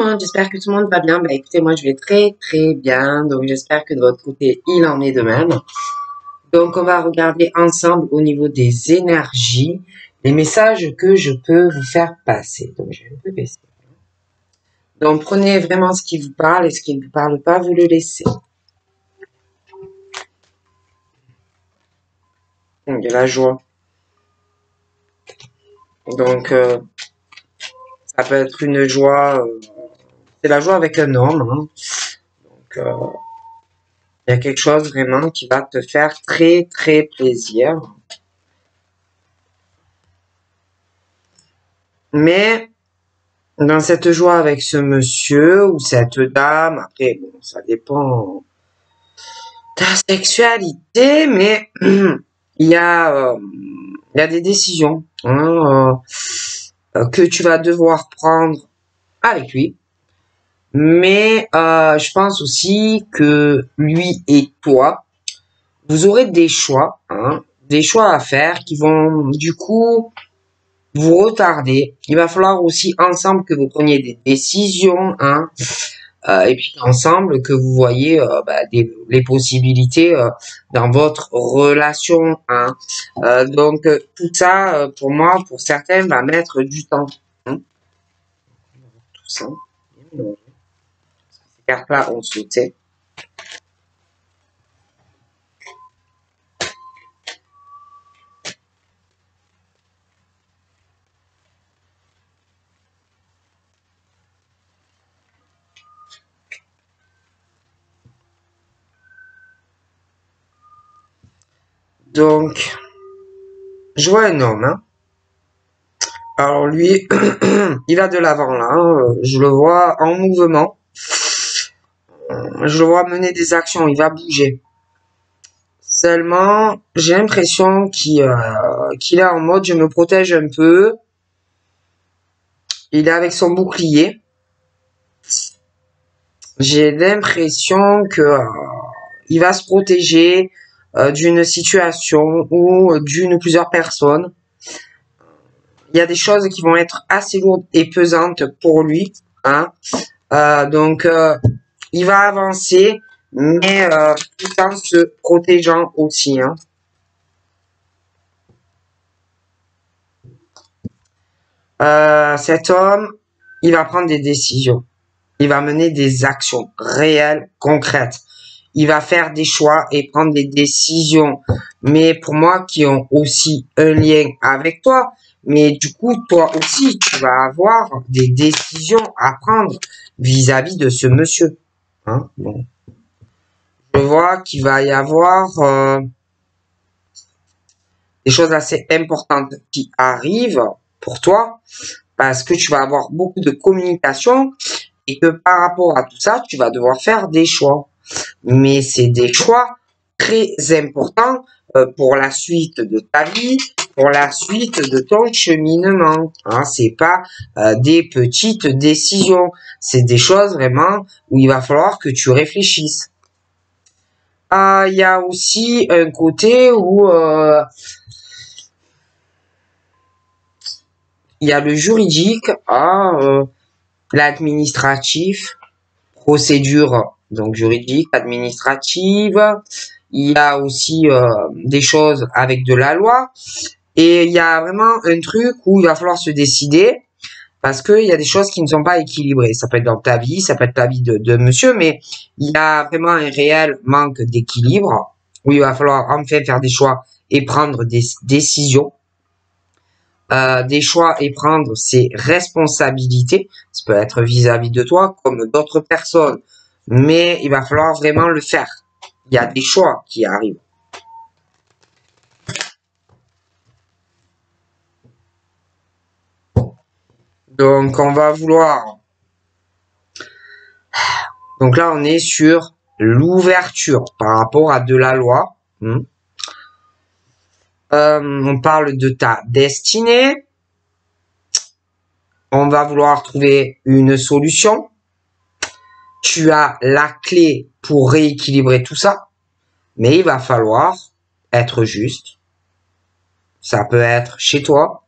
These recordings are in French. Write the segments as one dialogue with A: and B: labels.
A: monde, j'espère que tout le monde va bien. Bah écoutez, moi je vais très très bien, donc j'espère que de votre côté il en est de même. Donc on va regarder ensemble au niveau des énergies, les messages que je peux vous faire passer. Donc je vais un peu baisser. Donc prenez vraiment ce qui vous parle et ce qui ne vous parle pas, vous le laissez. Il y a la joie. Donc ça peut être une joie, c'est la joie avec un homme. Hein. Donc il y a quelque chose vraiment qui va te faire très très plaisir. Mais dans cette joie avec ce monsieur ou cette dame, après bon, ça dépend de ta sexualité, mais il y a des décisions hein, que tu vas devoir prendre avec lui. Mais je pense aussi que lui et toi, vous aurez hein, des choix à faire qui vont du coup vous retarder. Il va falloir aussi ensemble que vous preniez des décisions, hein, et puis ensemble que vous voyez les possibilités dans votre relation. Hein. Donc tout ça, pour moi, pour certains, va mettre du temps. Hein. Tout ça, ces cartes-là ont sauté. Donc, je vois un homme. Hein. Alors lui, il va de l'avant là. Hein. Je le vois en mouvement. Je le vois mener des actions. Il va bouger. Seulement, j'ai l'impression qu'il est en mode je me protège un peu. Il est avec son bouclier. J'ai l'impression que il va se protéger d'une situation ou d'une ou plusieurs personnes. Il y a des choses qui vont être assez lourdes et pesantes pour lui. Hein. Donc, il va avancer, mais tout en se protégeant aussi. Hein. Cet homme, il va prendre des décisions. Il va mener des actions réelles, concrètes. Il va faire des choix et prendre des décisions. Mais pour moi, qui ont aussi un lien avec toi. Mais du coup, toi aussi, tu vas avoir des décisions à prendre vis-à-vis de ce monsieur. Hein, bon. Je vois qu'il va y avoir des choses assez importantes qui arrivent pour toi parce que tu vas avoir beaucoup de communication et que par rapport à tout ça, tu vas devoir faire des choix. Mais c'est des choix très importants pour la suite de ta vie, pour la suite de ton cheminement. Hein, c'est pas des petites décisions, c'est des choses vraiment où il va falloir que tu réfléchisses. Il y a aussi un côté où il y a le juridique, l'administratif, procédure donc juridique, administrative. Il y a aussi des choses avec de la loi. Et il y a vraiment un truc où il va falloir se décider parce qu'il y a des choses qui ne sont pas équilibrées. Ça peut être dans ta vie, ça peut être la vie de monsieur, mais il y a vraiment un réel manque d'équilibre où il va falloir enfin faire des choix et prendre des décisions. Des choix et prendre ses responsabilités. Ça peut être vis-à-vis de toi comme d'autres personnes. Mais il va falloir vraiment le faire. Il y a des choix qui arrivent. Donc, on va vouloir... Donc là, on est sur l'ouverture par rapport à de la loi. On parle de ta destinée. On va vouloir trouver une solution. Tu as la clé pour rééquilibrer tout ça. Mais il va falloir être juste. Ça peut être chez toi.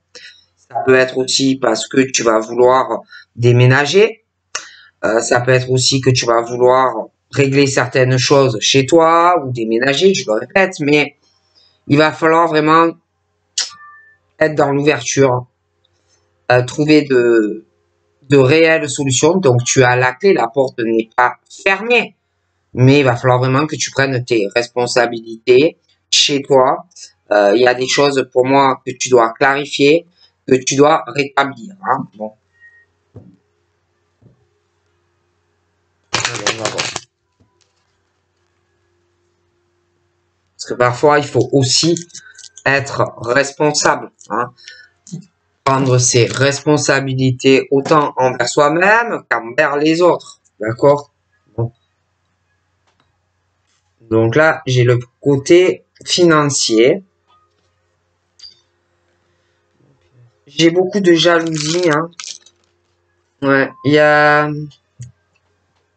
A: Ça peut être aussi parce que tu vas vouloir déménager. Ça peut être aussi que tu vas vouloir régler certaines choses chez toi ou déménager, je le répète, mais il va falloir vraiment être dans l'ouverture, trouver de réelles solutions. Donc, tu as la clé, la porte n'est pas fermée, mais il va falloir vraiment que tu prennes tes responsabilités chez toi. Il y a des choses pour moi que tu dois clarifier, que tu dois rétablir. Hein. Bon. Allez, on va voir. Parce que parfois, il faut aussi être responsable. Hein. Prendre ses responsabilités autant envers soi-même qu'envers les autres. D'accord? Bon. Donc là, j'ai le côté financier. J'ai beaucoup de jalousie. Hein. Ouais,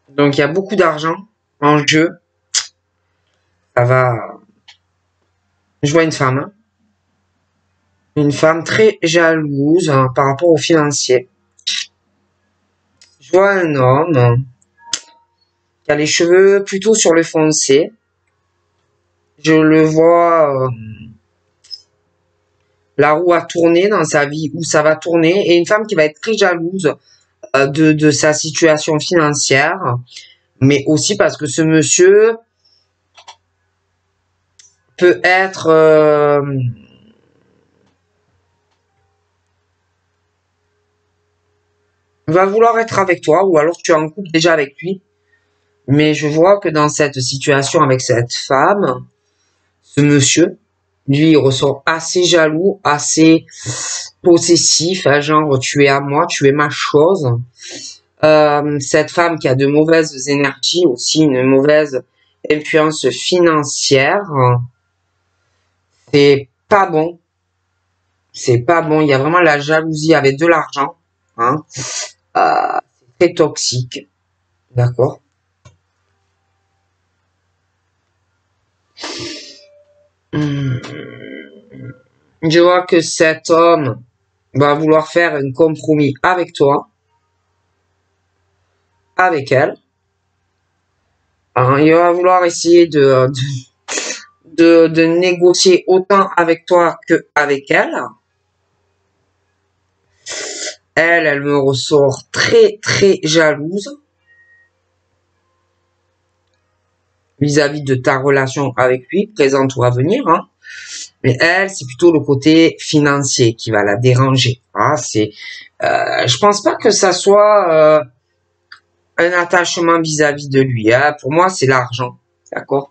A: donc il y a beaucoup d'argent en jeu. Ça va. Je vois une femme. Hein. Une femme très jalouse hein, par rapport au financier. Je vois un homme qui a les cheveux plutôt sur le foncé. Je le vois, la roue a tourné dans sa vie, où ça va tourner, et une femme qui va être très jalouse de sa situation financière, mais aussi parce que ce monsieur peut être va vouloir être avec toi, ou alors tu es en couple déjà avec lui. Mais je vois que dans cette situation avec cette femme, ce monsieur, lui, il ressort assez jaloux, assez possessif, hein, genre tu es à moi, tu es ma chose. Cette femme qui a de mauvaises énergies, aussi une mauvaise influence financière, c'est pas bon. C'est pas bon. Il y a vraiment la jalousie avec de l'argent. Hein. C'est très toxique. D'accord. Je vois que cet homme va vouloir faire un compromis avec toi, avec elle. Hein, il va vouloir essayer de négocier autant avec toi que avec elle. Elle me ressort très très jalouse vis-à-vis de ta relation avec lui, présente ou à venir. Hein. Mais elle, c'est plutôt le côté financier qui va la déranger. Ah, je pense pas que ça soit un attachement vis-à-vis de lui. Hein. Pour moi, c'est l'argent, d'accord?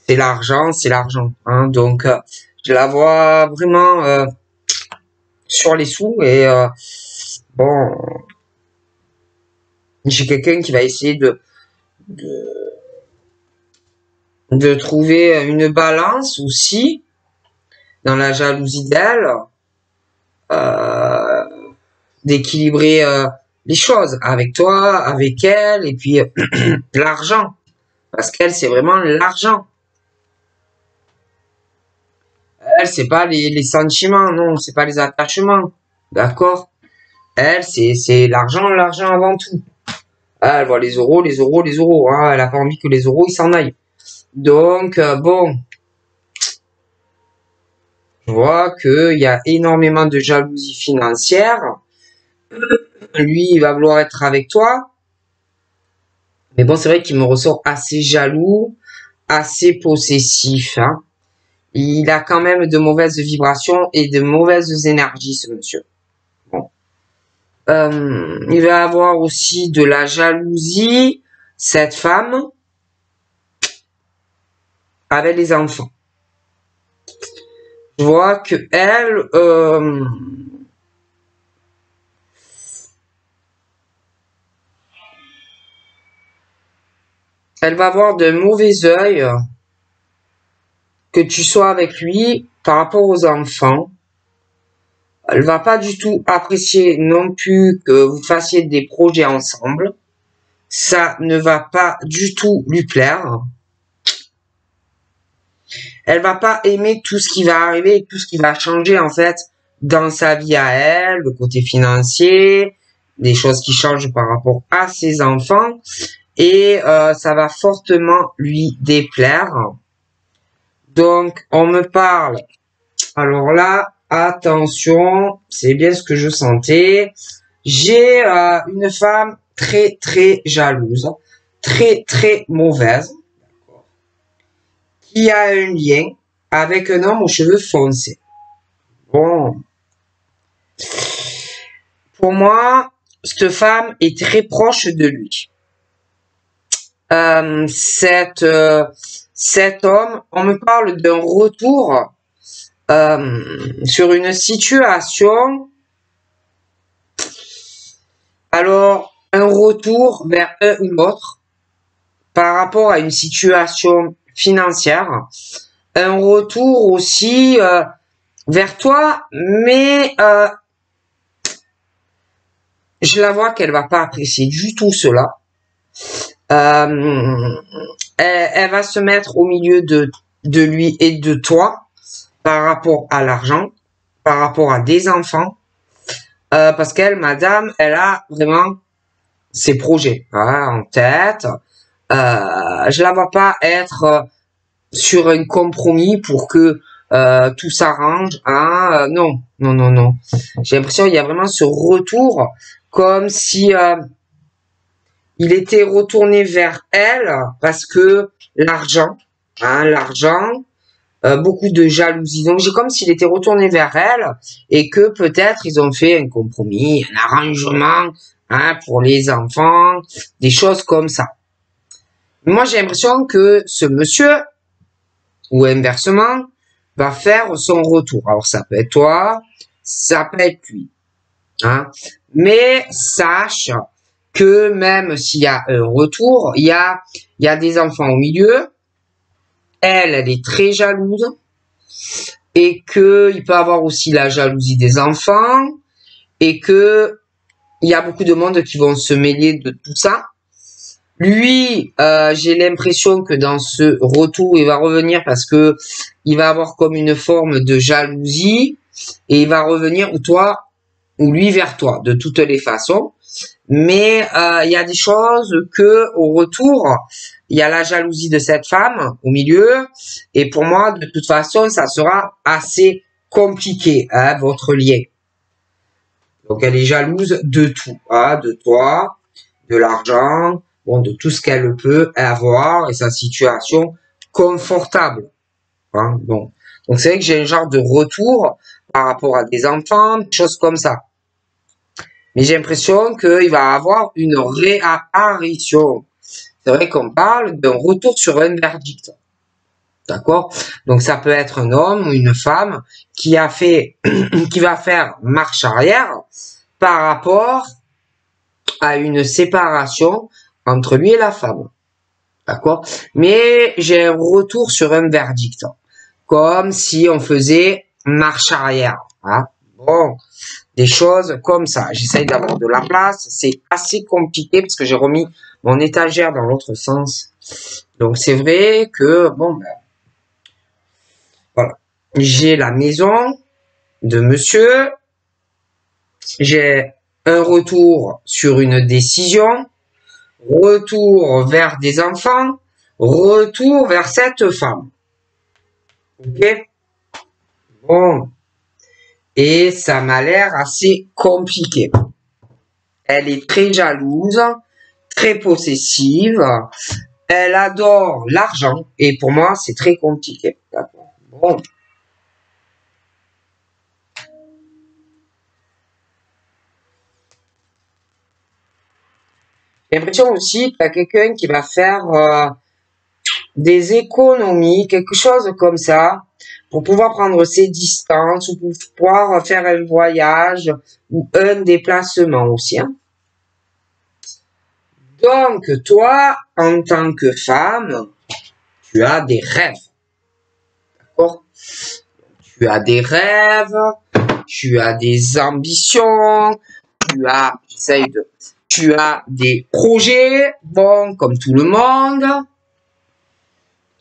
A: C'est l'argent, c'est l'argent. Hein. Donc, je la vois vraiment sur les sous et bon, j'ai quelqu'un qui va essayer de trouver une balance aussi dans la jalousie d'elle, d'équilibrer les choses avec toi, avec elle, et puis l'argent. Parce qu'elle, c'est vraiment l'argent. Elle, c'est pas les sentiments, non, c'est pas les attachements. D'accord? Elle, c'est l'argent, l'argent avant tout. Elle voit les euros, les euros, les euros. Hein. Elle a pas envie que les euros, ils s'en aillent. Donc, bon, je vois qu'il y a énormément de jalousie financière. Lui, il va vouloir être avec toi. Mais bon, c'est vrai qu'il me ressort assez jaloux, assez possessif. Hein. Il a quand même de mauvaises vibrations et de mauvaises énergies, ce monsieur. Bon. Il va avoir aussi de la jalousie, cette femme, avec les enfants. Je vois que elle va avoir de mauvais œil que tu sois avec lui par rapport aux enfants. Elle va pas du tout apprécier non plus que vous fassiez des projets ensemble. Ça ne va pas du tout lui plaire. Elle va pas aimer tout ce qui va arriver et tout ce qui va changer en fait dans sa vie à elle, le côté financier, des choses qui changent par rapport à ses enfants. Et ça va fortement lui déplaire. Donc, on me parle. Alors là, attention, c'est bien ce que je sentais. J'ai une femme très, très jalouse, très, très mauvaise, qui a un lien avec un homme aux cheveux foncés. Bon. Pour moi, cette femme est très proche de lui. Cet homme, on me parle d'un retour sur une situation. Alors, un retour vers un ou l'autre par rapport à une situation financière. Un retour aussi vers toi, mais je la vois qu'elle va pas apprécier du tout cela. Elle va se mettre au milieu de lui et de toi par rapport à l'argent, par rapport à des enfants, parce qu'elle, madame, elle a vraiment ses projets en tête. Je la vois pas être sur un compromis pour que tout s'arrange. Non, non, non, non. J'ai l'impression qu'il y a vraiment ce retour comme si il était retourné vers elle parce que l'argent, beaucoup de jalousie. Donc j'ai comme s'il était retourné vers elle et que peut-être ils ont fait un compromis, un arrangement pour les enfants, des choses comme ça. Moi j'ai l'impression que ce monsieur, ou inversement, va faire son retour. Alors ça peut être toi, ça peut être lui. Mais sache que même s'il y a un retour, il y a des enfants au milieu. Elle est très jalouse et que il peut avoir aussi la jalousie des enfants et que il y a beaucoup de monde qui vont se mêler de tout ça. Lui, j'ai l'impression que dans ce retour, il va revenir parce que il va avoir comme une forme de jalousie et il va revenir ou lui vers toi de toutes les façons. Mais il y a des choses que au retour, il y a la jalousie de cette femme au milieu. Et pour moi, de toute façon, ça sera assez compliqué, votre lien. Donc elle est jalouse de tout, de toi, de l'argent, de tout ce qu'elle peut avoir et sa situation confortable. Bon. Donc c'est vrai que j'ai un genre de retour par rapport à des enfants, des choses comme ça. Mais j'ai l'impression qu'il va avoir une réapparition. C'est vrai qu'on parle d'un retour sur un verdict. D'accord? Donc ça peut être un homme ou une femme qui va faire marche arrière par rapport à une séparation entre lui et la femme. D'accord? Mais j'ai un retour sur un verdict. Comme si on faisait marche arrière. Bon. Des choses comme ça. J'essaye d'avoir de la place. C'est assez compliqué parce que j'ai remis mon étagère dans l'autre sens. Donc c'est vrai que, voilà. J'ai la maison de monsieur. J'ai un retour sur une décision. Retour vers des enfants. Retour vers cette femme. Ok? Bon. Et ça m'a l'air assez compliqué. Elle est très jalouse, très possessive. Elle adore l'argent. Et pour moi, c'est très compliqué. Bon. J'ai l'impression aussi qu'il y a quelqu'un qui va faire des économies, quelque chose comme ça, pour pouvoir prendre ses distances ou pour pouvoir faire un voyage ou un déplacement aussi. Donc, toi, en tant que femme, tu as des rêves. D'accord? Tu as des rêves, tu as des ambitions, tu as des projets, comme tout le monde.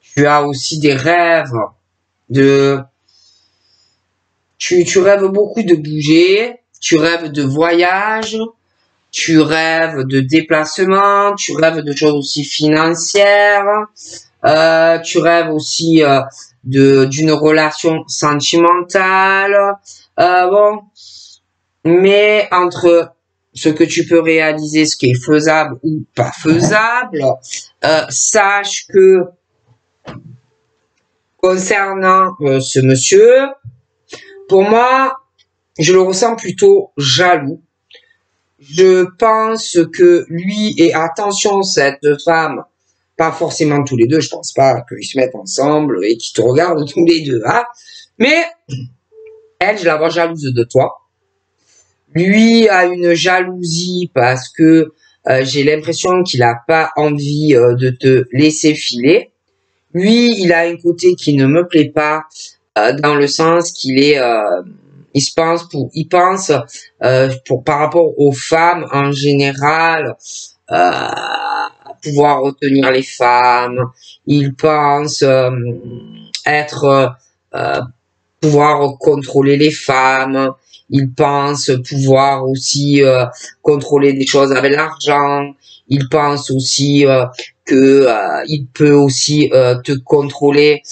A: Tu as aussi des rêves tu rêves beaucoup de bouger, tu rêves de voyage, tu rêves de déplacement, tu rêves de choses aussi financières, tu rêves aussi d'une relation sentimentale. Bon, mais entre ce que tu peux réaliser, ce qui est faisable ou pas faisable, sache que concernant ce monsieur, pour moi, je le ressens plutôt jaloux. Je pense que lui, et attention, cette femme, pas forcément tous les deux, je pense pas qu'ils se mettent ensemble et qu'ils te regardent tous les deux, hein. Mais elle, je la vois jalouse de toi. Lui a une jalousie parce que j'ai l'impression qu'il a pas envie de te laisser filer. Lui, il a un côté qui ne me plaît pas dans le sens qu'il est il pense par rapport aux femmes en général pouvoir retenir les femmes. Il pense être pouvoir contrôler les femmes. Il pense pouvoir aussi contrôler des choses avec l'argent. Il pense aussi que il peut aussi te contrôler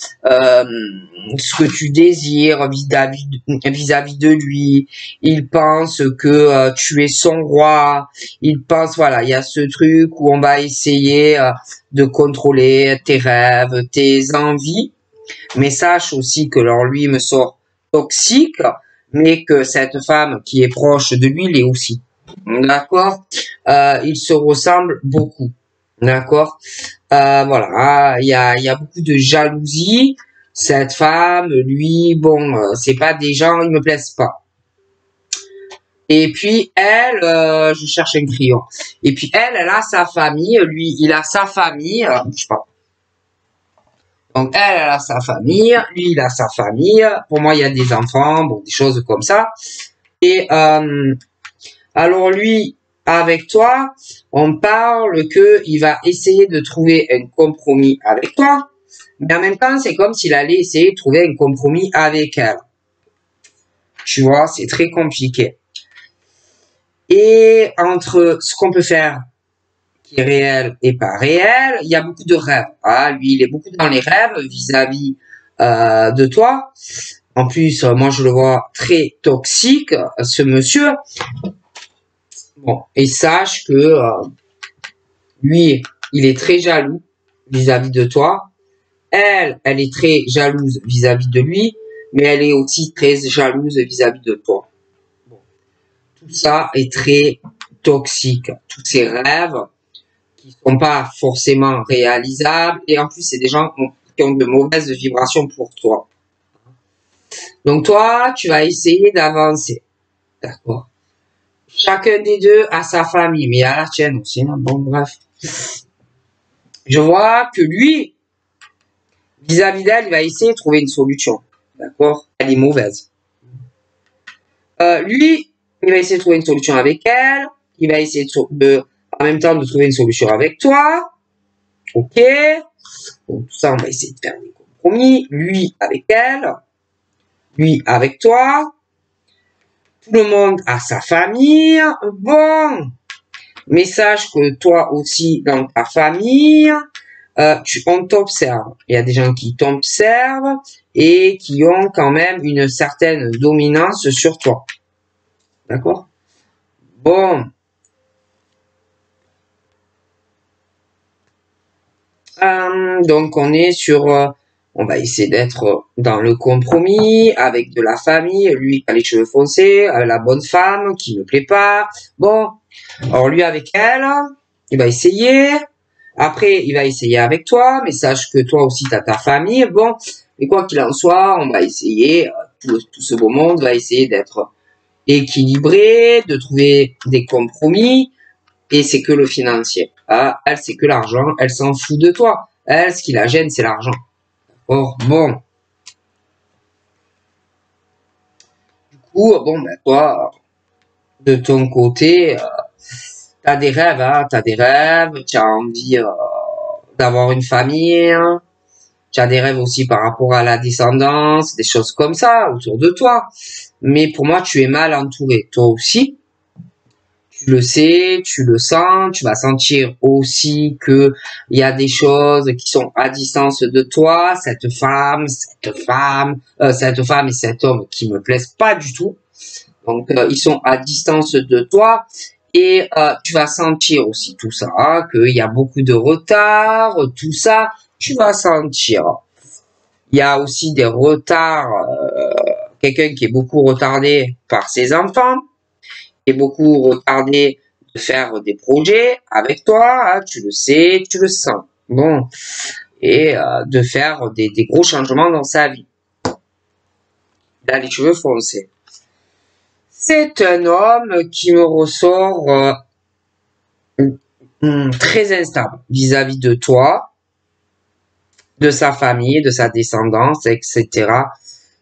A: ce que tu désires vis-à-vis de lui. Il pense que tu es son roi. Il pense, voilà, il y a ce truc où on va essayer de contrôler tes rêves, tes envies. Mais sache aussi que alors lui me sort toxique, mais que cette femme qui est proche de lui l'est aussi. D'accord. Ils se ressemblent beaucoup. D'accord. Voilà, il y a beaucoup de jalousie. Cette femme, lui, bon, c'est pas des gens, ils me plaisent pas. Et puis elle, je cherche un crayon. Et puis elle a sa famille, lui, il a sa famille. Je sais pas. Donc elle a sa famille, lui il a sa famille. Pour moi, il y a des enfants, bon, des choses comme ça. Et alors lui, avec toi, on parle que il va essayer de trouver un compromis avec toi, mais en même temps, c'est comme s'il allait essayer de trouver un compromis avec elle. Tu vois, c'est très compliqué. Et entre ce qu'on peut faire qui est réel et pas réel, il y a beaucoup de rêves. Ah, lui, il est beaucoup dans les rêves vis-à-vis de toi. En plus, moi, je le vois très toxique, ce monsieur. Bon, et sache que lui, il est très jaloux vis-à-vis de toi. Elle est très jalouse vis-à-vis de lui, mais elle est aussi très jalouse vis-à-vis de toi. Bon. Tout ça est très toxique. Tous ces rêves qui sont pas forcément réalisables, et en plus, c'est des gens qui ont de mauvaises vibrations pour toi. Donc toi, tu vas essayer d'avancer. D'accord? Chacun des deux a sa famille, mais il y a la tienne aussi. Hein. Bon, bref. Je vois que lui, vis-à-vis d'elle, il va essayer de trouver une solution. D'accord? Elle est mauvaise. Lui, il va essayer de trouver une solution avec elle. Il va essayer en même temps de trouver une solution avec toi. Ok? Donc, tout ça, on va essayer de faire des compromis. Lui avec elle. Lui avec toi. Tout le monde a sa famille. Bon. Mais sache que toi aussi, dans ta famille, on t'observe. Il y a des gens qui t'observent et qui ont quand même une certaine dominance sur toi. D'accord? Bon. Donc on est sur... on va essayer d'être dans le compromis avec de la famille. Lui qui a les cheveux foncés, la bonne femme qui ne plaît pas. Bon. Alors lui avec elle, il va essayer. Après, il va essayer avec toi, mais sache que toi aussi, tu as ta famille. Bon, mais quoi qu'il en soit, on va essayer, tout ce beau monde va essayer d'être équilibré, de trouver des compromis, et c'est que le financier. Ah, elle, c'est que l'argent, elle s'en fout de toi. Elle, ce qui la gêne, c'est l'argent. D'accord? Bon. Du coup, bon, ben toi, de ton côté, t'as des rêves, hein, t'as des rêves, tu as envie d'avoir une famille, hein. Tu as des rêves aussi par rapport à la descendance, des choses comme ça autour de toi. Mais pour moi, tu es mal entouré. Toi aussi, Tu le sais, tu le sens, tu vas sentir aussi que il y a des choses qui sont à distance de toi, cette femme et cet homme qui me plaisent pas du tout. Donc, ils sont à distance de toi et tu vas sentir aussi tout ça, hein, qu'il y a beaucoup de retard, tout ça, tu vas sentir. Il y a aussi des retards, quelqu'un qui est beaucoup retardé par ses enfants, qui est beaucoup retardé de faire des projets avec toi, hein, tu le sais, tu le sens. Bon, et de faire des gros changements dans sa vie. Il a les cheveux foncés. C'est un homme qui me ressort très instable vis-à-vis de toi, de sa famille, de sa descendance, etc.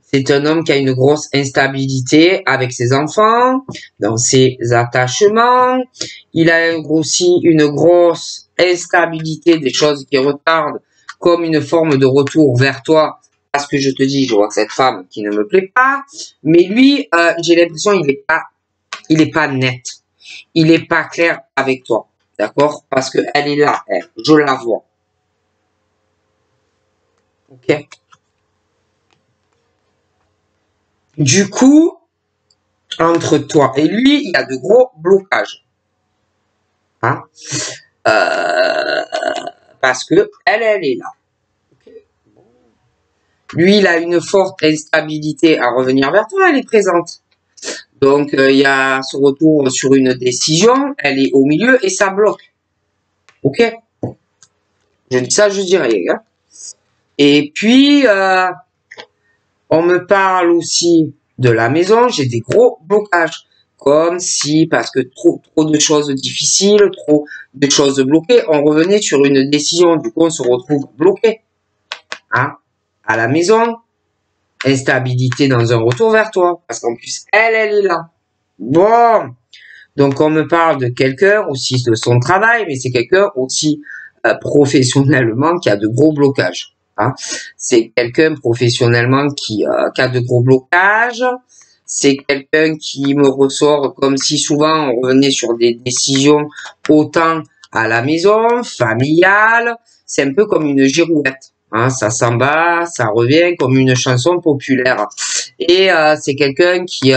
A: C'est un homme qui a une grosse instabilité avec ses enfants, dans ses attachements. Il a aussi une grosse instabilité des choses qui retardent, comme une forme de retour vers toi. Parce que je te dis, je vois que cette femme qui ne me plaît pas, mais lui, j'ai l'impression il est pas net, il est pas clair avec toi, d'accord? Parce que elle est là, elle, je la vois, ok? Du coup, entre toi et lui, il y a de gros blocages, hein? Euh, parce que elle est là. Lui, il a une forte instabilité à revenir vers toi, elle est présente. Donc, il y a ce retour sur une décision, elle est au milieu et ça bloque. Ok? Je dis ça, je dis rien. Hein? Et puis, on me parle aussi de la maison, j'ai des gros blocages. Comme si, parce que trop de choses difficiles, trop de choses bloquées, on revenait sur une décision. Du coup, on se retrouve bloqué. Hein? À la maison, instabilité dans un retour vers toi. Parce qu'en plus, elle est là. Bon. Donc, on me parle de quelqu'un aussi de son travail, mais c'est quelqu'un aussi professionnellement qui a de gros blocages. Hein. C'est quelqu'un professionnellement qui a de gros blocages. C'est quelqu'un qui me ressort comme si souvent on revenait sur des décisions autant à la maison, familiale. C'est un peu comme une girouette. Hein, ça s'en va, ça revient comme une chanson populaire. Et c'est quelqu'un qui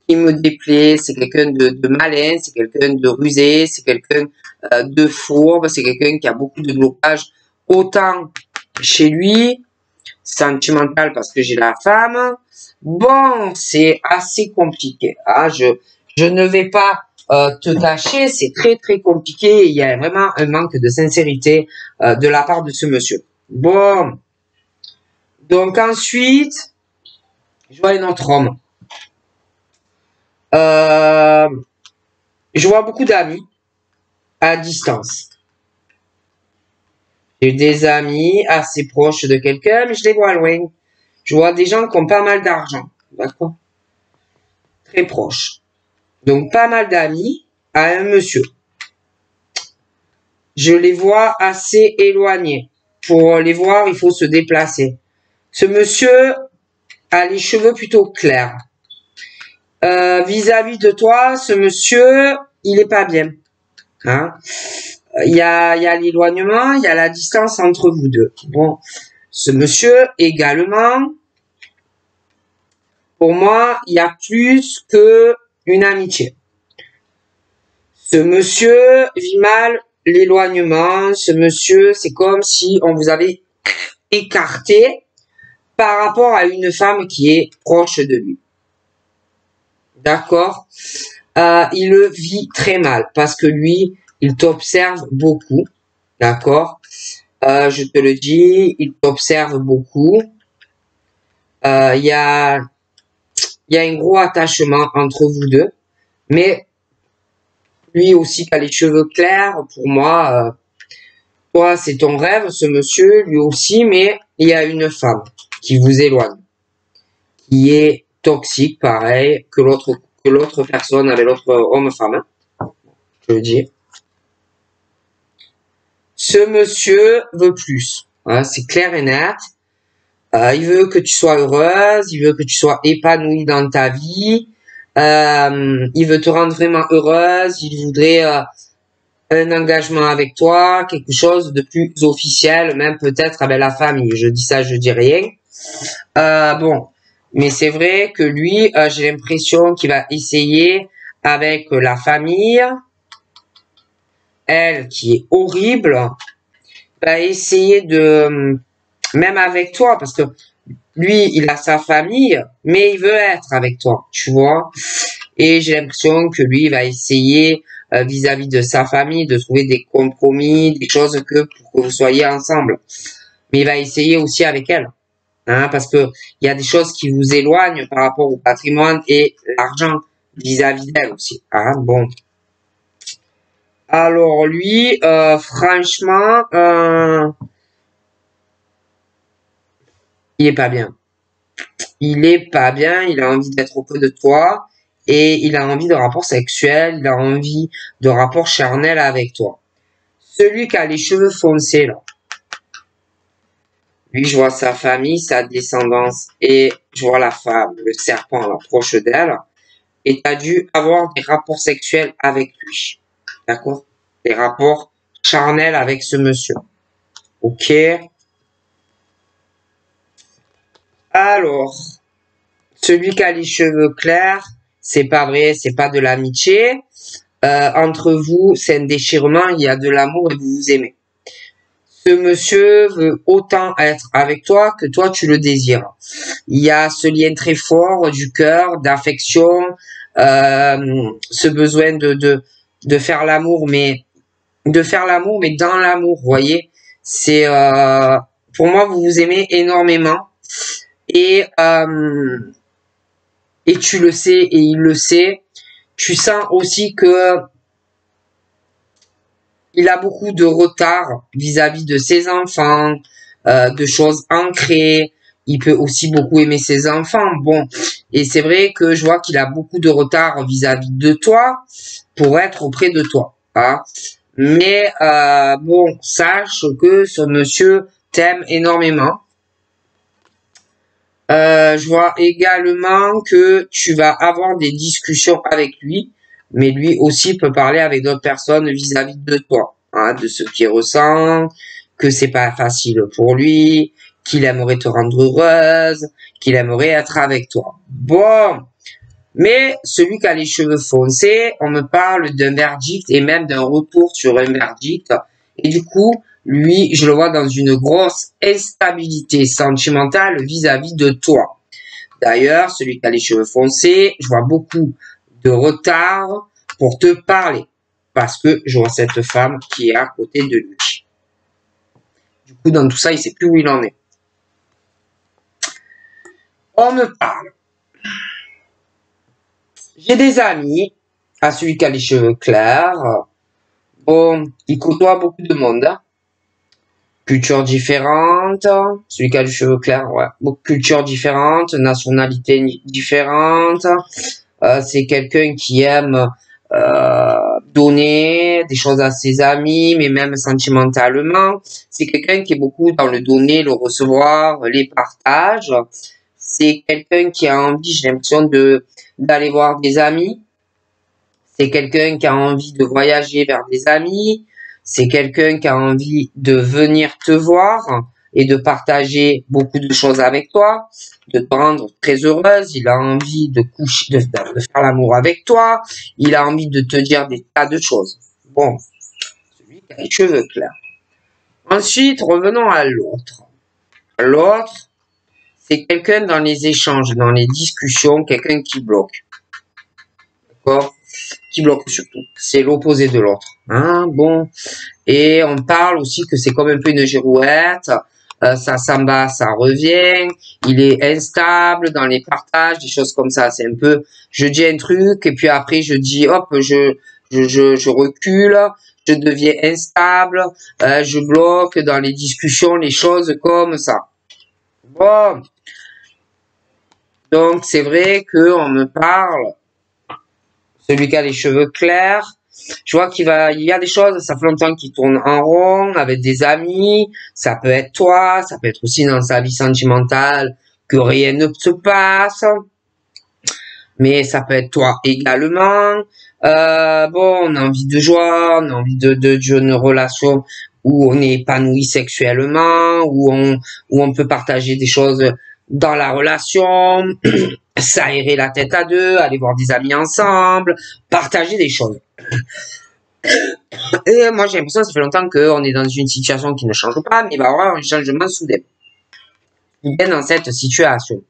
A: me déplaît, c'est quelqu'un de malin, c'est quelqu'un de rusé, c'est quelqu'un de fourbe, c'est quelqu'un qui a beaucoup de blocages, autant chez lui, sentimental parce que j'ai la femme. Bon, c'est assez compliqué. Hein, je ne vais pas te cacher, c'est très très compliqué. Il y a vraiment un manque de sincérité de la part de ce monsieur. Bon, donc ensuite, je vois un autre homme. Je vois beaucoup d'amis à distance. J'ai des amis assez proches de quelqu'un, mais je les vois loin. Je vois des gens qui ont pas mal d'argent, d'accord? Très proches. Donc, pas mal d'amis à un monsieur. Je les vois assez éloignés. Pour les voir, il faut se déplacer. Ce monsieur a les cheveux plutôt clairs. Vis-à-vis de toi, ce monsieur, il est pas bien. Hein? Il y a l'éloignement, il y a la distance entre vous deux. Bon, ce monsieur également, pour moi, il y a plus que une amitié. Ce monsieur vit mal l'éloignement. Ce monsieur, c'est comme si on vous avait écarté par rapport à une femme qui est proche de lui. D'accord? Il le vit très mal parce que lui, il t'observe beaucoup. D'accord? Je te le dis, il t'observe beaucoup. Il y a un gros attachement entre vous deux. Mais lui aussi qui a les cheveux clairs, pour moi, toi, c'est ton rêve, ce monsieur, lui aussi, mais il y a une femme qui vous éloigne, qui est toxique, pareil, que l'autre personne avec l'autre homme-femme, je veux dire. Ce monsieur veut plus, hein, c'est clair et net. Il veut que tu sois heureuse, il veut que tu sois épanouie dans ta vie. Il veut te rendre vraiment heureuse. Il voudrait un engagement avec toi, quelque chose de plus officiel, même peut-être avec la famille. Je dis ça, je dis rien. Bon, mais c'est vrai que lui, j'ai l'impression qu'il va essayer avec la famille, elle qui est horrible, va essayer de, même avec toi, parce que lui, il a sa famille, mais il veut être avec toi, tu vois. Et j'ai l'impression que lui, il va essayer vis-à-vis de sa famille de trouver des compromis, des choses pour que vous soyez ensemble. Mais il va essayer aussi avec elle. Hein, parce que il y a des choses qui vous éloignent par rapport au patrimoine et l'argent vis-à-vis d'elle aussi. Hein, bon. Alors lui, franchement, il est pas bien. Il est pas bien, il a envie d'être auprès de toi et il a envie de rapports sexuels, il a envie de rapports charnels avec toi. Celui qui a les cheveux foncés là, lui je vois sa famille, sa descendance et je vois la femme, le serpent là, proche d'elle. Et tu as dû avoir des rapports sexuels avec lui. D'accord? Des rapports charnels avec ce monsieur. Ok? Alors, celui qui a les cheveux clairs, c'est pas vrai, c'est pas de l'amitié. Entre vous, c'est un déchirement, il y a de l'amour et vous vous aimez. Ce monsieur veut autant être avec toi que toi tu le désires. Il y a ce lien très fort du cœur, d'affection, ce besoin de faire l'amour, mais dans l'amour, vous voyez. C'est pour moi, vous vous aimez énormément et tu le sais et il le sait. Tu sens aussi que il a beaucoup de retard vis-à-vis de ses enfants, de choses ancrées. Il peut aussi beaucoup aimer ses enfants. Bon, et c'est vrai que je vois qu'il a beaucoup de retard vis-à-vis de toi pour être auprès de toi. Hein. Mais bon, sache que ce monsieur t'aime énormément. Je vois également que tu vas avoir des discussions avec lui, mais lui aussi peut parler avec d'autres personnes vis-à-vis de toi, hein, de ce qu'il ressent, que c'est pas facile pour lui, qu'il aimerait te rendre heureuse, qu'il aimerait être avec toi. Bon, mais celui qui a les cheveux foncés, on me parle d'un verdict et même d'un retour sur un verdict. Et du coup, lui, je le vois dans une grosse instabilité sentimentale vis-à-vis de toi. D'ailleurs, celui qui a les cheveux foncés, je vois beaucoup de retard pour te parler. Parce que je vois cette femme qui est à côté de lui. Du coup, dans tout ça, il sait plus où il en est. On me parle. J'ai des amis, à celui qui a les cheveux clairs. Bon, il côtoie beaucoup de monde. Hein. Cultures différentes. Celui qui a les cheveux clairs, ouais. Beaucoup de cultures différentes, nationalités différentes. C'est quelqu'un qui aime donner des choses à ses amis, mais même sentimentalement. C'est quelqu'un qui est beaucoup dans le donner, le recevoir, les partages. C'est quelqu'un qui a envie, j'ai l'impression, d'aller voir des amis. C'est quelqu'un qui a envie de voyager vers des amis. C'est quelqu'un qui a envie de venir te voir et de partager beaucoup de choses avec toi, de te rendre très heureuse. Il a envie de coucher, de faire l'amour avec toi. Il a envie de te dire des tas de choses. Bon, celui qui a les cheveux clairs. Ensuite, revenons à l'autre. L'autre, c'est quelqu'un dans les échanges, dans les discussions, quelqu'un qui bloque. D'accord? Qui bloque surtout. C'est l'opposé de l'autre. Hein, bon. Et on parle aussi que c'est comme un peu une girouette. Ça s'en va, ça revient. Il est instable dans les partages, des choses comme ça. C'est un peu, je dis un truc et puis après je dis, hop, je recule. Je deviens instable. Je bloque dans les discussions les choses comme ça. Bon. Donc c'est vrai que on me parle. Celui qui a les cheveux clairs, je vois il y a des choses, ça fait longtemps qu'il tourne en rond avec des amis, ça peut être toi, ça peut être aussi dans sa vie sentimentale que rien ne se passe. Mais ça peut être toi également. Bon, on a envie de joie, on a envie d'une relation où on est épanoui sexuellement, où on peut partager des choses dans la relation, s'aérer la tête à deux, aller voir des amis ensemble, partager des choses. Et moi, j'ai l'impression que ça fait longtemps qu'on est dans une situation qui ne change pas, mais il va y avoir un changement soudain. Soudain dans cette situation.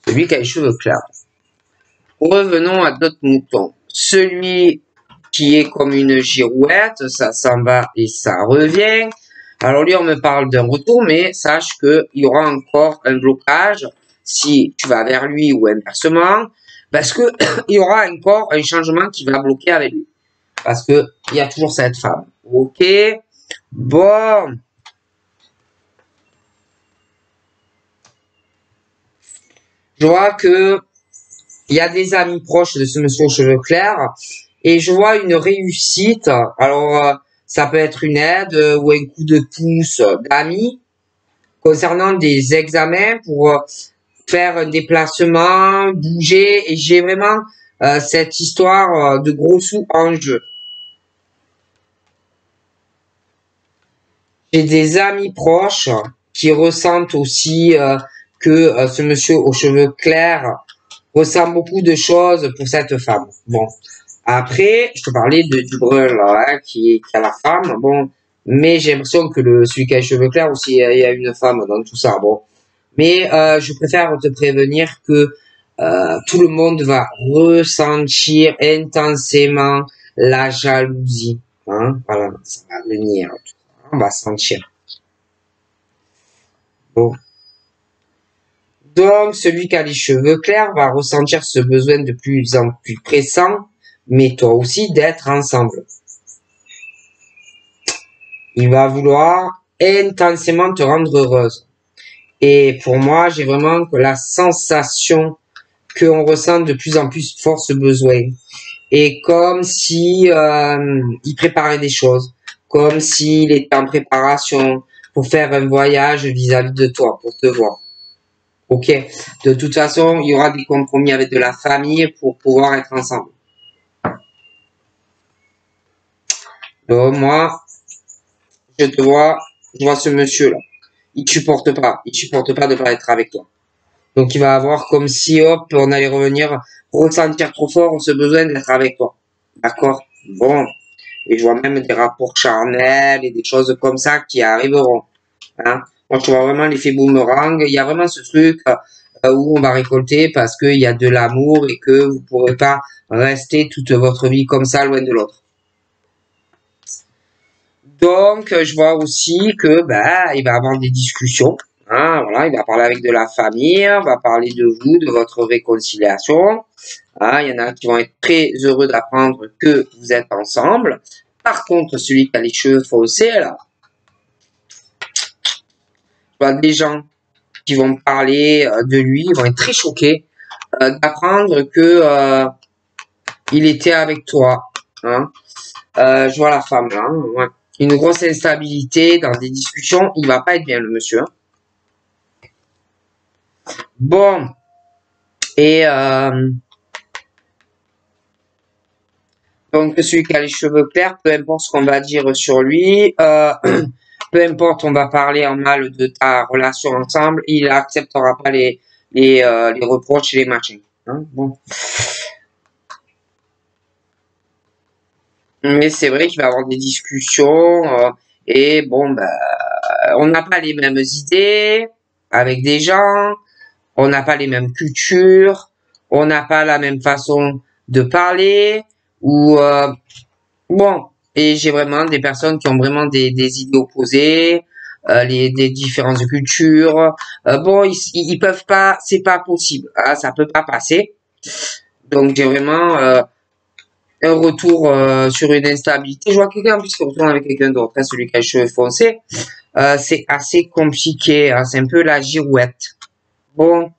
A: Celui qui a les cheveux clairs. Revenons à d'autres moutons. Celui qui est comme une girouette, ça s'en va et ça revient. Alors lui, on me parle d'un retour, mais sache qu'il y aura encore un blocage si tu vas vers lui ou inversement, parce que il y aura encore un changement qui va bloquer avec lui. Parce que il y a toujours cette femme. Ok. Bon. Je vois que il y a des amis proches de ce monsieur aux cheveux clairs et je vois une réussite. Alors, ça peut être une aide ou un coup de pouce d'amis concernant des examens pour faire un déplacement, bouger. Et j'ai vraiment cette histoire de gros sous en jeu. J'ai des amis proches qui ressentent aussi que ce monsieur aux cheveux clairs ressent beaucoup de choses pour cette femme. Bon, après, je te parlais du brun là, hein, qui a la femme. Bon, mais j'ai l'impression que celui qui a les cheveux clairs aussi, il y a une femme dans tout ça. Bon, mais je préfère te prévenir que tout le monde va ressentir intensément la jalousie. Hein, voilà, ça va venir. On va sentir. Bon. Donc, celui qui a les cheveux clairs va ressentir ce besoin de plus en plus pressant, mais toi aussi, d'être ensemble. Il va vouloir intensément te rendre heureuse. Et pour moi, j'ai vraiment que la sensation qu'on ressent de plus en plus fort ce besoin. Et comme si il préparait des choses, comme s'il était en préparation pour faire un voyage vis-à-vis de toi, pour te voir. Ok. De toute façon, il y aura des compromis avec de la famille pour pouvoir être ensemble. Donc moi, je vois ce monsieur-là. Il supporte pas de pas être avec toi. Donc il va avoir comme si, hop, on allait revenir ressentir trop fort ce besoin d'être avec toi. D'accord? Bon. Et je vois même des rapports charnels et des choses comme ça qui arriveront. Hein? Moi, je vois vraiment l'effet boomerang. Il y a vraiment ce truc où on va récolter parce qu'il y a de l'amour et que vous pourrez pas rester toute votre vie comme ça, loin de l'autre. Donc, je vois aussi que il va avoir des discussions. Hein, voilà, il va parler avec de la famille, on va parler de vous, de votre réconciliation. Hein, il y en a qui vont être très heureux d'apprendre que vous êtes ensemble. Par contre, celui qui a les cheveux foncés, là, je vois des gens qui vont parler de lui, ils vont être très choqués d'apprendre que il était avec toi. Hein. Je vois la femme là. Hein, ouais. Une grosse instabilité dans des discussions. Il va pas être bien le monsieur. Hein. Bon. Et donc celui qui a les cheveux clairs, peu importe ce qu'on va dire sur lui, peu importe on va parler en mal de ta relation ensemble, il acceptera pas les reproches et les machins. Hein, bon. Mais c'est vrai qu'il va y avoir des discussions et bon, on n'a pas les mêmes idées avec des gens, on n'a pas les mêmes cultures, on n'a pas la même façon de parler ou bon. Et j'ai vraiment des personnes qui ont vraiment des idées opposées, des différences de culture. Bon, ils peuvent pas, c'est pas possible, hein, ça peut pas passer. Donc j'ai vraiment un retour sur une instabilité. Je vois quelqu'un en plus qui retourne avec quelqu'un d'autre, hein, celui qui a les cheveux foncés. C'est assez compliqué, hein, c'est un peu la girouette. Bon,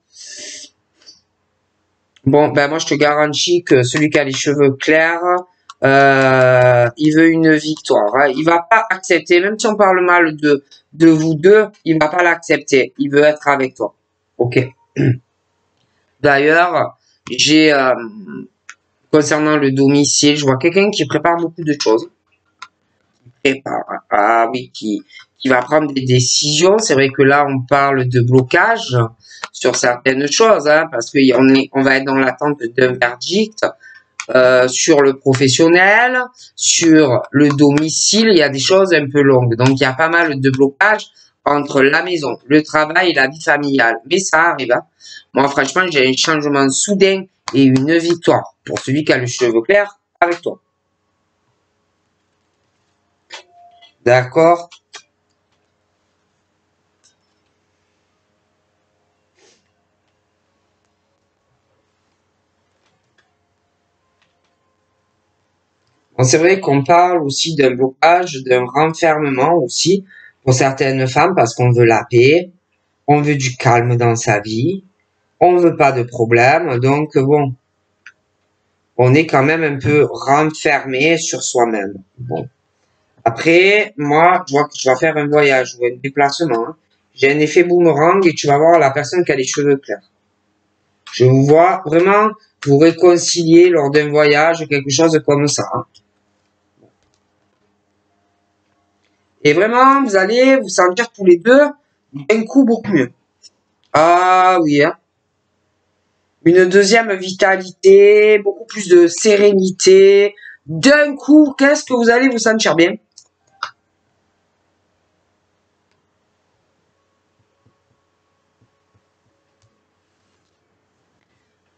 A: moi je te garantis que celui qui a les cheveux clairs, il veut une victoire. Hein. Il va pas accepter, même si on parle mal de vous deux, il va pas l'accepter. Il veut être avec toi. Ok. D'ailleurs, J'ai, concernant le domicile, je vois quelqu'un qui prépare beaucoup de choses. Ah oui, qui va prendre des décisions. C'est vrai que là, on parle de blocage sur certaines choses, hein, parce on va être dans l'attente d'un verdict. Sur le professionnel, sur le domicile, il y a des choses un peu longues. Donc, il y a pas mal de blocages entre la maison, le travail et la vie familiale. Mais ça arrive. Hein. Moi, franchement, j'ai un changement soudain et une victoire pour celui qui a le cheveu clair avec toi. D'accord? Bon, c'est vrai qu'on parle aussi d'un blocage, d'un renfermement aussi pour certaines femmes parce qu'on veut la paix, on veut du calme dans sa vie, on veut pas de problème. Donc bon, on est quand même un peu renfermé sur soi-même. Bon. Après, moi, je vois que tu vas faire un voyage ou un déplacement. Hein. J'ai un effet boomerang et tu vas voir la personne qui a les cheveux clairs. Je vous vois vraiment vous réconcilier lors d'un voyage, quelque chose comme ça. Hein. Et vraiment, vous allez vous sentir tous les deux d'un coup beaucoup mieux. Ah oui, hein. Une deuxième vitalité, beaucoup plus de sérénité. D'un coup, qu'est-ce que vous allez vous sentir bien?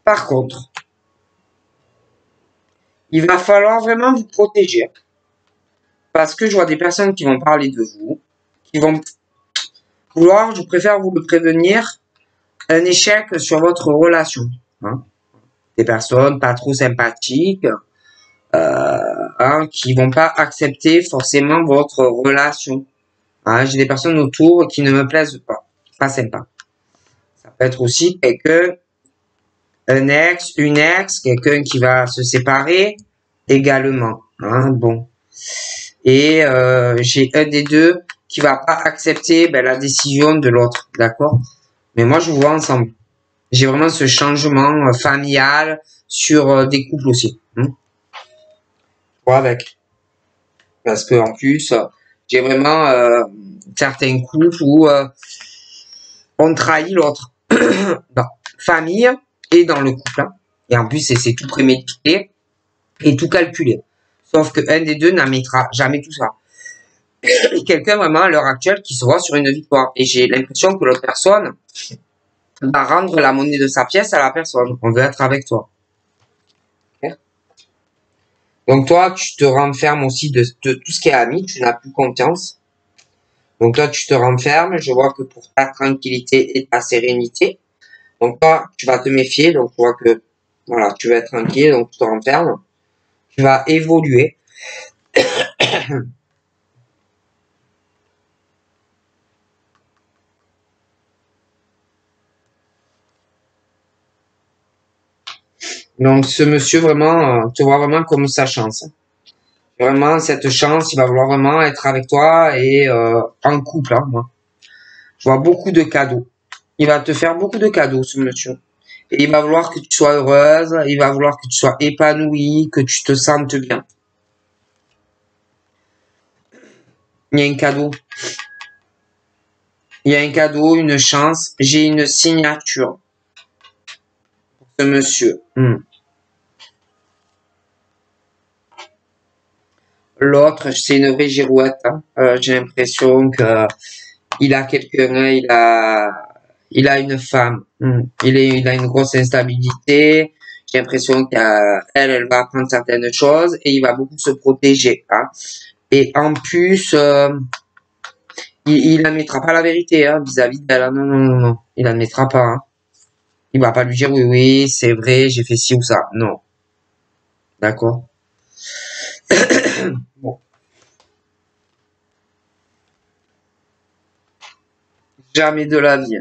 A: Par contre, il va falloir vraiment vous protéger. Parce que je vois des personnes qui vont parler de vous, qui vont vouloir, je préfère vous le prévenir, un échec sur votre relation. Hein. Des personnes pas trop sympathiques, qui vont pas accepter forcément votre relation. Hein. J'ai des personnes autour qui ne me plaisent pas sympa. Ça peut être aussi quelqu'un, un ex, une ex, quelqu'un qui va se séparer également. Hein. Bon. Et j'ai un des deux qui va pas accepter la décision de l'autre, d'accord? Mais moi, je vous vois ensemble. J'ai vraiment ce changement familial sur des couples aussi. Hein? Vois avec. Parce que en plus, j'ai vraiment certains couples où on trahit l'autre. Dans famille et dans le couple. Hein. Et en plus, c'est tout prémédité et tout calculé. Sauf que un des deux n'admettra jamais tout ça. Quelqu'un vraiment à l'heure actuelle qui se voit sur une victoire. Et j'ai l'impression que l'autre personne va rendre la monnaie de sa pièce à la personne. On veut être avec toi. Okay. Donc toi, tu te renfermes aussi de tout ce qui est ami, tu n'as plus confiance. Donc toi, tu te renfermes, je vois que pour ta tranquillité et ta sérénité. Donc toi, tu vas te méfier, donc je vois que voilà, tu vas être tranquille, donc tu te renfermes. Tu vas évoluer. Donc ce monsieur vraiment te voit vraiment comme sa chance. Vraiment cette chance, il va vouloir vraiment être avec toi et en couple, hein, moi. Je vois beaucoup de cadeaux. Il va te faire beaucoup de cadeaux, ce monsieur. Et il va vouloir que tu sois heureuse, il va vouloir que tu sois épanouie, que tu te sentes bien. Il y a un cadeau. Il y a un cadeau, une chance. J'ai une signature pour ce monsieur. L'autre, c'est une vraie girouette. Hein. J'ai l'impression que il a quelqu'un, il a une femme. Il a une grosse instabilité. J'ai l'impression qu'elle va apprendre certaines choses et il va beaucoup se protéger. Hein. Et en plus, il n'admettra pas la vérité hein, vis-à-vis d'elle. Hein. Non, non, non, non. Il n'admettra pas. Hein. Il va pas lui dire oui, oui, c'est vrai, j'ai fait ci ou ça. Non. D'accord. Bon. Jamais de la vie.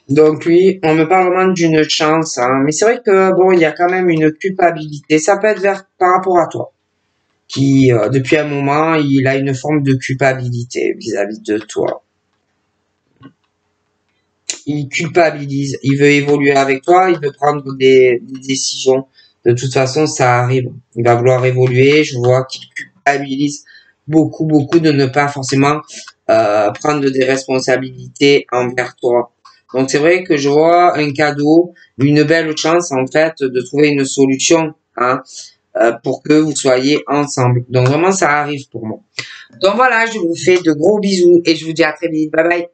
A: Donc lui, on me parle vraiment d'une chance, hein. Mais c'est vrai que bon, il y a quand même une culpabilité. Ça peut être par rapport à toi. qui, depuis un moment, il a une forme de culpabilité vis-à-vis de toi. Il culpabilise, il veut évoluer avec toi, il veut prendre des décisions. De toute façon, ça arrive. Il va vouloir évoluer. Je vois qu'il culpabilise beaucoup de ne pas forcément prendre des responsabilités envers toi. Donc c'est vrai que je vois un cadeau, une belle chance en fait de trouver une solution, hein, pour que vous soyez ensemble. Donc vraiment, ça arrive pour moi. Donc voilà, je vous fais de gros bisous et je vous dis à très vite. Bye bye.